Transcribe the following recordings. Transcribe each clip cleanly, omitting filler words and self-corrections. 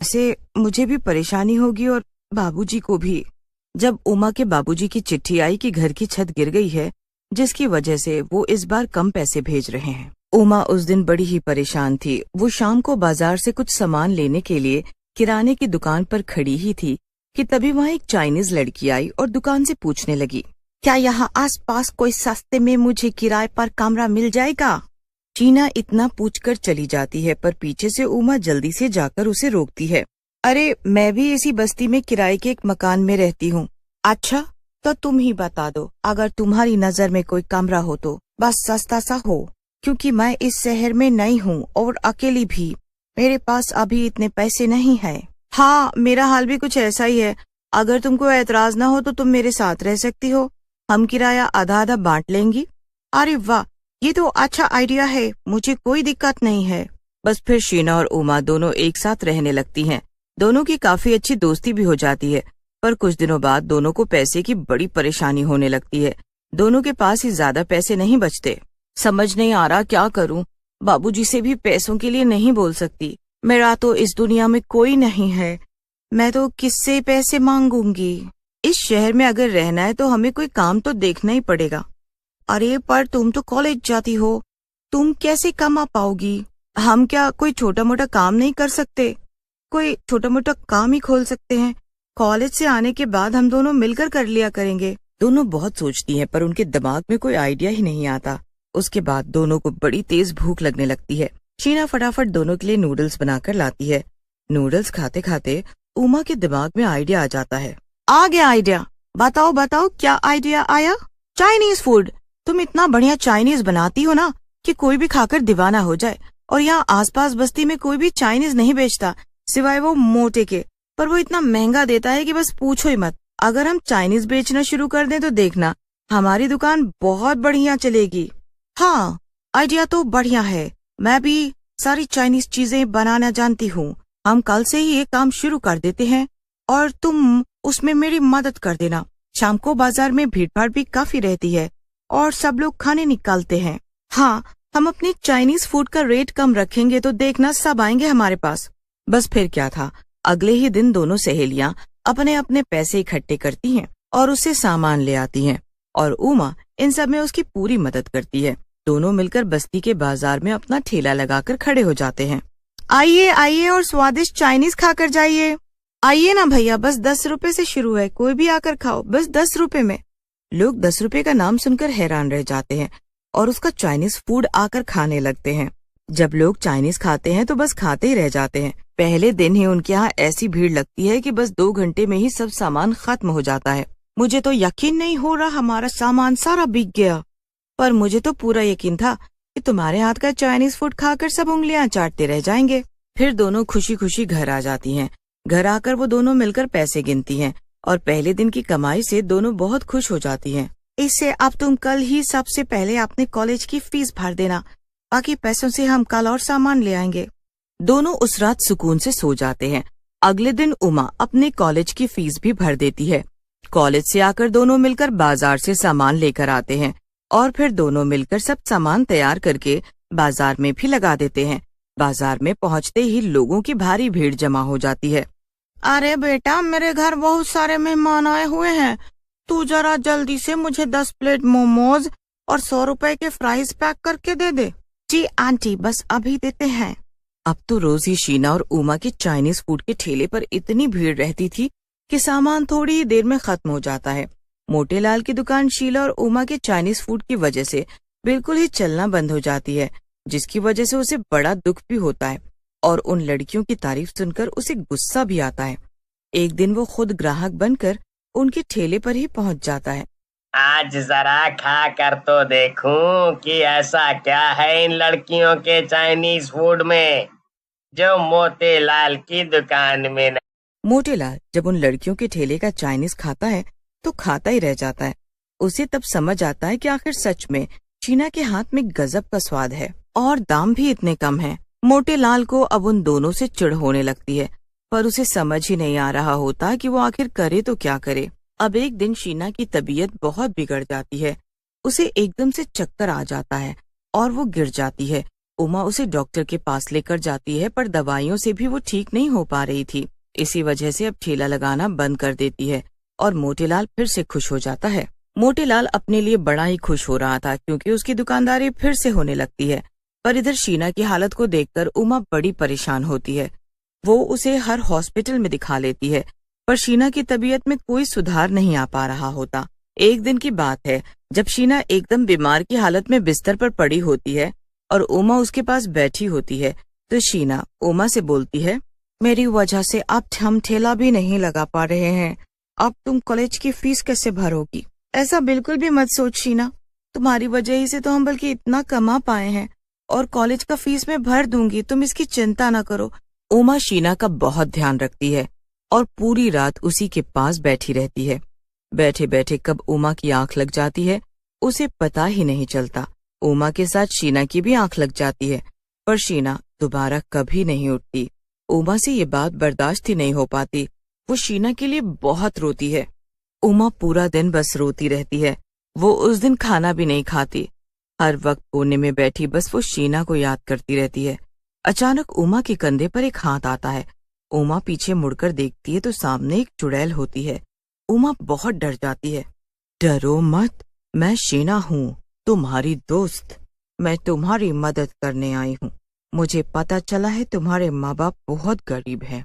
ऐसे मुझे भी परेशानी होगी और बाबूजी को भी। जब उमा के बाबूजी की चिट्ठी आई कि घर की छत गिर गई है, जिसकी वजह से वो इस बार कम पैसे भेज रहे हैं। उमा उस दिन बड़ी ही परेशान थी। वो शाम को बाजार से कुछ सामान लेने के लिए किराने की दुकान पर खड़ी ही थी कि तभी वहाँ एक चाइनीज लड़की आई और दुकान से पूछने लगी, क्या यहाँ आसपास कोई सस्ते में मुझे किराए पर कमरा मिल जाएगा? शीना इतना पूछकर चली जाती है, पर पीछे से उमा जल्दी से जाकर उसे रोकती है। अरे, मैं भी इसी बस्ती में किराए के एक मकान में रहती हूँ। अच्छा, तो तुम ही बता दो, अगर तुम्हारी नजर में कोई कमरा हो तो बस सस्ता सा हो, क्योंकि मैं इस शहर में नई हूँ और अकेली भी। मेरे पास अभी इतने पैसे नहीं है। हाँ, मेरा हाल भी कुछ ऐसा ही है। अगर तुमको एतराज ना हो तो तुम मेरे साथ रह सकती हो। हम किराया आधा आधा बांट लेंगी। अरे वाह, ये तो अच्छा आइडिया है, मुझे कोई दिक्कत नहीं है। बस फिर शीना और उमा दोनों एक साथ रहने लगती हैं। दोनों की काफी अच्छी दोस्ती भी हो जाती है, पर कुछ दिनों बाद दोनों को पैसे की बड़ी परेशानी होने लगती है। दोनों के पास ही ज्यादा पैसे नहीं बचते। समझ नहीं आ रहा क्या करूं। बाबूजी से भी पैसों के लिए नहीं बोल सकती। मेरा तो इस दुनिया में कोई नहीं है। मैं तो किससे पैसे मांगूंगी? इस शहर में अगर रहना है तो हमें कोई काम तो देखना ही पड़ेगा। अरे, पर तुम तो कॉलेज जाती हो, तुम कैसे कमा पाओगी? हम क्या कोई छोटा मोटा काम नहीं कर सकते? कोई छोटा मोटा काम ही खोल सकते हैं। कॉलेज से आने के बाद हम दोनों मिलकर कर लिया करेंगे। दोनों बहुत सोचती हैं, पर उनके दिमाग में कोई आइडिया ही नहीं आता। उसके बाद दोनों को बड़ी तेज भूख लगने लगती है। शीना फटाफट दोनों के लिए नूडल्स बनाकर लाती है। नूडल्स खाते खाते उमा के दिमाग में आइडिया आ जाता है। आ गया आइडिया। बताओ बताओ, क्या आइडिया आया? Chinese food. तुम इतना बढ़िया चाइनीज बनाती हो ना कि कोई भी खाकर दीवाना हो जाए। और यहाँ आसपास बस्ती में कोई भी चाइनीज नहीं बेचता, सिवाय वो मोटे के। पर वो इतना महंगा देता है कि बस पूछो ही मत। अगर हम चाइनीज बेचना शुरू कर दें तो देखना, हमारी दुकान बहुत बढ़िया चलेगी। हाँ, आइडिया तो बढ़िया है। मैं भी सारी चाइनीज चीजें बनाना जानती हूँ। हम कल से ही ये काम शुरू कर देते हैं और तुम उसमें मेरी मदद कर देना। शाम को बाजार में भीड़ भाड़ भी काफी रहती है और सब लोग खाने निकालते हैं। हाँ, हम अपनी चाइनीज फूड का रेट कम रखेंगे तो देखना सब आएंगे हमारे पास। बस फिर क्या था, अगले ही दिन दोनों सहेलियां अपने अपने पैसे इकट्ठे करती हैं और उससे सामान ले आती हैं, और उमा इन सब में उसकी पूरी मदद करती है। दोनों मिलकर बस्ती के बाजार में अपना ठेला लगाकर खड़े हो जाते हैं। आइए आइए और स्वादिष्ट चाइनीज खाकर जाइए। आइए ना भैया, बस 10 रुपए से शुरू है, कोई भी आकर खाओ, बस 10 रुपए में। लोग 10 रुपए का नाम सुनकर हैरान रह जाते हैं और उसका चाइनीज फूड आकर खाने लगते हैं। जब लोग चाइनीज खाते हैं तो बस खाते ही रह जाते हैं। पहले दिन ही उनके यहाँ ऐसी भीड़ लगती है कि बस 2 घंटे में ही सब सामान खत्म हो जाता है। मुझे तो यकीन नहीं हो रहा, हमारा सामान सारा बिक गया। पर मुझे तो पूरा यकीन था कि तुम्हारे हाथ का चाइनीज फूड खाकर सब उंगलियां चाटते रह जाएंगे। फिर दोनों खुशी खुशी घर आ जाती हैं। घर आकर वो दोनों मिलकर पैसे गिनती हैं और पहले दिन की कमाई से दोनों बहुत खुश हो जाती हैं। इससे अब तुम कल ही सबसे पहले अपने कॉलेज की फीस भर देना, बाकी पैसों से हम कल और सामान ले आएंगे। दोनों उस रात सुकून से सो जाते हैं। अगले दिन उमा अपने कॉलेज की फीस भी भर देती है। कॉलेज से आकर दोनों मिलकर बाजार से सामान लेकर आते हैं और फिर दोनों मिलकर सब सामान तैयार करके बाजार में भी लगा देते हैं। बाजार में पहुंचते ही लोगों की भारी भीड़ जमा हो जाती है। अरे बेटा, मेरे घर बहुत सारे मेहमान आए हुए हैं, तू जरा जल्दी से मुझे 10 प्लेट मोमोज और 100 रुपए के फ्राइज पैक करके दे दे। जी आंटी, बस अभी देते हैं। अब तो रोज ही शीना और उमा के चाइनीज फूड के ठेले पर इतनी भीड़ रहती थी कि सामान थोड़ी ही देर में खत्म हो जाता है। मोटे लाल की दुकान शीला और उमा के चाइनीज फूड की वजह से बिल्कुल ही चलना बंद हो जाती है, जिसकी वजह से उसे बड़ा दुख भी होता है और उन लड़कियों की तारीफ सुनकर उसे गुस्सा भी आता है। एक दिन वो खुद ग्राहक बनकर उनके ठेले पर ही पहुंच जाता है। आज जरा खा कर तो देखूं कि ऐसा क्या है इन लड़कियों के चाइनीज फूड में जो मोतीलाल की दुकान में नहीं। मोटेलाल जब उन लड़कियों के ठेले का चाइनीज खाता है तो खाता ही रह जाता है। उसे तब समझ आता है कि आखिर सच में शीना के हाथ में गजब का स्वाद है और दाम भी इतने कम है। मोटेलाल को अब उन दोनों से चिढ़ होने लगती है, पर उसे समझ ही नहीं आ रहा होता कि वो आखिर करे तो क्या करे। अब एक दिन शीना की तबीयत बहुत बिगड़ जाती है। उसे एकदम से चक्कर आ जाता है और वो गिर जाती है। उमा उसे डॉक्टर के पास लेकर जाती है, पर दवाइयों से भी वो ठीक नहीं हो पा रही थी। इसी वजह से अब ठेला लगाना बंद कर देती है और मोतीलाल फिर से खुश हो जाता है। मोतीलाल अपने लिए बड़ा ही खुश हो रहा था क्योंकि उसकी दुकानदारी फिर से होने लगती है। पर इधर शीना की हालत को देखकर उमा बड़ी परेशान होती है। वो उसे हर हॉस्पिटल में दिखा लेती है, पर शीना की तबीयत में कोई सुधार नहीं आ पा रहा होता। एक दिन की बात है जब शीना एकदम बीमार की हालत में बिस्तर पर पड़ी होती है और उमा उसके पास बैठी होती है, तो शीना उमा से बोलती है, मेरी वजह से अब हम ठेला भी नहीं लगा पा रहे हैं। अब तुम कॉलेज की फीस कैसे भरोगी? ऐसा बिल्कुल भी मत सोच शीना, तुम्हारी वजह ही से तो हम बल्कि इतना कमा पाए हैं, और कॉलेज का फीस मैं भर दूंगी, तुम इसकी चिंता न करो। उमा शीना का बहुत ध्यान रखती है और पूरी रात उसी के पास बैठी रहती है। बैठे बैठे कब उमा की आंख लग जाती है उसे पता ही नहीं चलता। उमा के साथ शीना की भी आंख लग जाती है, पर शीना दोबारा कभी नहीं उठती। उमा से ये बात बर्दाश्त ही नहीं हो पाती। वो शीना के लिए बहुत रोती है। उमा पूरा दिन बस रोती रहती है। वो उस दिन खाना भी नहीं खाती। हर वक्त कोने में बैठी बस वो शीना को याद करती रहती है। अचानक उमा के कंधे पर एक हाथ आता है। उमा पीछे मुड़कर देखती है तो सामने एक चुड़ैल होती है। उमा बहुत डर जाती है। डरो मत, मैं शीना हूँ, तुम्हारी दोस्त। मैं तुम्हारी मदद करने आई हूँ। मुझे पता चला है तुम्हारे माँ बाप बहुत गरीब हैं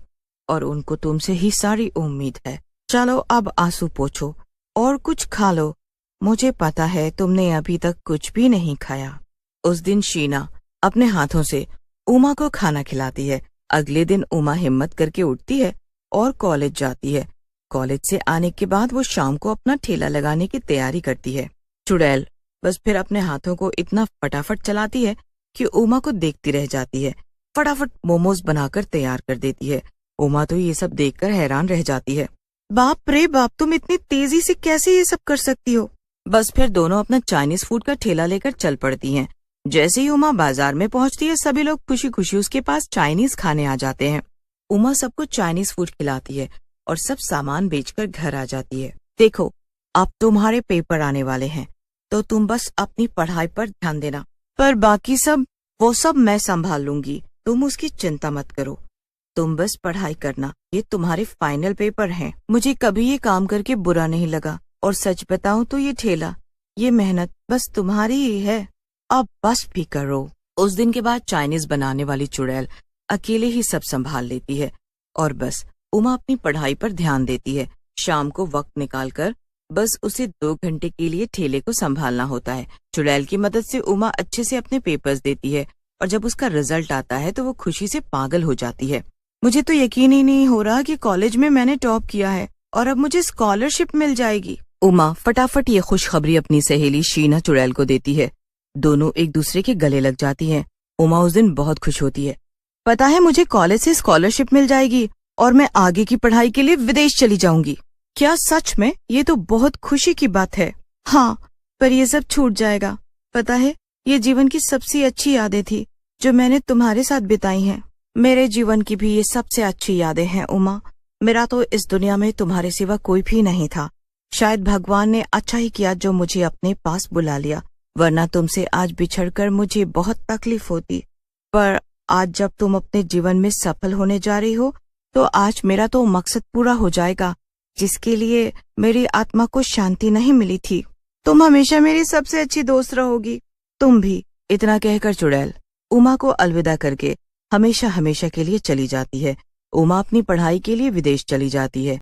और उनको तुमसे ही सारी उम्मीद है। चलो अब आंसू पोंछो और कुछ खा लो। मुझे पता है तुमने अभी तक कुछ भी नहीं खाया। उस दिन शीना अपने हाथों से उमा को खाना खिलाती है। अगले दिन उमा हिम्मत करके उठती है और कॉलेज जाती है। कॉलेज से आने के बाद वो शाम को अपना ठेला लगाने की तैयारी करती है। चुड़ैल बस फिर अपने हाथों को इतना फटाफट चलाती है कि उमा को देखती रह जाती है। फटाफट मोमोज बनाकर तैयार कर देती है। उमा तो ये सब देखकर हैरान रह जाती है। बाप रे बाप, तुम इतनी तेजी से कैसे ये सब कर सकती हो? बस फिर दोनों अपना चाइनीज फूड का ठेला लेकर चल पड़ती हैं। जैसे ही उमा बाजार में पहुंचती है सभी लोग खुशी खुशी उसके पास चाइनीज खाने आ जाते हैं। उमा सबको चाइनीज फूड खिलाती है और सब सामान बेचकर घर आ जाती है। देखो, अब तुम्हारे पेपर आने वाले हैं तो तुम बस अपनी पढ़ाई पर ध्यान देना, पर बाकी सब वो सब मैं संभाल लूंगी, तुम उसकी चिंता मत करो। तुम बस पढ़ाई करना, ये तुम्हारे फाइनल पेपर हैं। मुझे कभी ये काम करके बुरा नहीं लगा, और सच बताऊं तो ये ठेला, ये मेहनत बस तुम्हारी ही है। अब बस भी करो। उस दिन के बाद चाइनीज बनाने वाली चुड़ैल अकेले ही सब संभाल लेती है और बस उमा अपनी पढ़ाई पर ध्यान देती है। शाम को वक्त निकालकर बस उसे 2 घंटे के लिए ठेले को संभालना होता है। चुड़ैल की मदद से उमा अच्छे से अपने पेपर्स देती है और जब उसका रिजल्ट आता है तो वो खुशी से पागल हो जाती है। मुझे तो यकीन ही नहीं हो रहा कि कॉलेज में मैंने टॉप किया है और अब मुझे स्कॉलरशिप मिल जाएगी। उमा फटाफट ये खुशखबरी अपनी सहेली शीना चुड़ैल को देती है। दोनों एक दूसरे के गले लग जाती हैं। उमा उस दिन बहुत खुश होती है। पता है, मुझे कॉलेज से स्कॉलरशिप मिल जाएगी और मैं आगे की पढ़ाई के लिए विदेश चली जाऊंगी। क्या सच में? ये तो बहुत खुशी की बात है। हाँ, पर ये सब छूट जाएगा। पता है, ये जीवन की सबसे अच्छी यादें थी जो मैंने तुम्हारे साथ बिताई हैं। मेरे जीवन की भी ये सबसे अच्छी यादें हैं उमा। मेरा तो इस दुनिया में तुम्हारे सिवा कोई भी नहीं था। शायद भगवान ने अच्छा ही किया जो मुझे अपने पास बुला लिया, वरना तुमसे आज बिछड़कर मुझे बहुत तकलीफ होती। पर आज जब तुम अपने जीवन में सफल होने जा रही हो तो आज मेरा तो मकसद पूरा हो जाएगा जिसके लिए मेरी आत्मा को शांति नहीं मिली थी। तुम हमेशा मेरी सबसे अच्छी दोस्त रहोगी। तुम भी। इतना कहकर चुड़ैल उमा को अलविदा करके हमेशा हमेशा के लिए चली जाती है। उमा अपनी पढ़ाई के लिए विदेश चली जाती है।